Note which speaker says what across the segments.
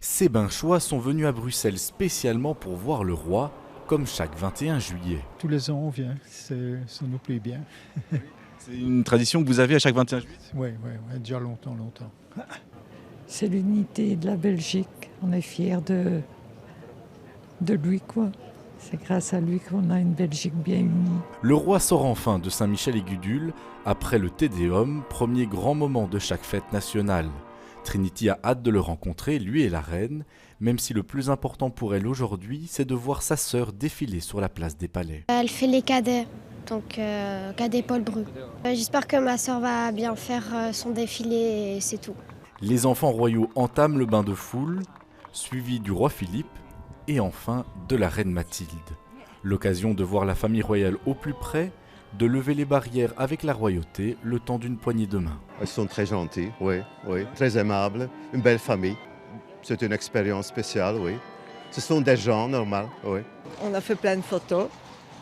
Speaker 1: Ces Binchois sont venus à Bruxelles spécialement pour voir le roi, comme chaque 21 juillet.
Speaker 2: Tous les ans, on vient, ça nous plaît bien.
Speaker 3: C'est une tradition que vous avez à chaque 21 juillet?
Speaker 2: Oui, déjà longtemps.
Speaker 4: C'est l'unité de la Belgique. On est fiers de lui, quoi. C'est grâce à lui qu'on a une Belgique bien unie.
Speaker 1: Le roi sort enfin de Saint-Michel et Gudule après le Te Deum, premier grand moment de chaque fête nationale. Trinity a hâte de le rencontrer, lui et la reine, même si le plus important pour elle aujourd'hui, c'est de voir sa sœur défiler sur la place des Palais.
Speaker 5: Elle fait les cadets, donc cadet Paul Bru. J'espère que ma sœur va bien faire son défilé et c'est tout.
Speaker 1: Les enfants royaux entament le bain de foule, suivi du roi Philippe et enfin de la reine Mathilde. L'occasion de voir la famille royale au plus près, de lever les barrières avec la royauté le temps d'une poignée de main.
Speaker 6: Elles sont très gentilles, oui, très aimables, une belle famille. C'est une expérience spéciale, oui. Ce sont des gens normaux, oui.
Speaker 7: On a fait plein de photos,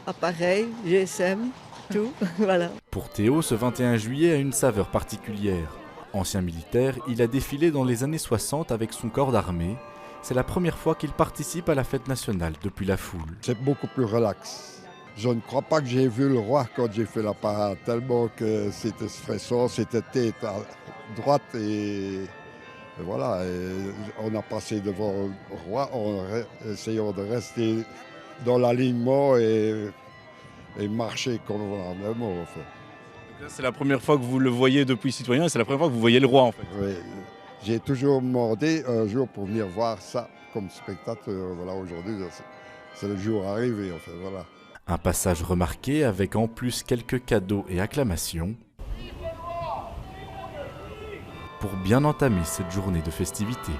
Speaker 7: appareils, GSM, tout, voilà.
Speaker 1: Pour Théo, ce 21 juillet a une saveur particulière. Ancien militaire, il a défilé dans les années 60 avec son corps d'armée. C'est la première fois qu'il participe à la fête nationale depuis la foule.
Speaker 8: C'est beaucoup plus relax. Je ne crois pas que j'ai vu le roi quand j'ai fait la parade, tellement que c'était stressant, c'était tête à droite et voilà. Et on a passé devant le roi en essayant de rester dans l'alignement et marcher convenablement. En fait.
Speaker 3: C'est la première fois que vous le voyez depuis citoyen et c'est la première fois que vous voyez le roi en fait.
Speaker 8: Oui. J'ai toujours demandé un jour pour venir voir ça comme spectateur. Voilà, aujourd'hui, c'est le jour arrivé. En fait, voilà.
Speaker 1: Un passage remarqué avec en plus quelques cadeaux et acclamations pour bien entamer cette journée de festivités.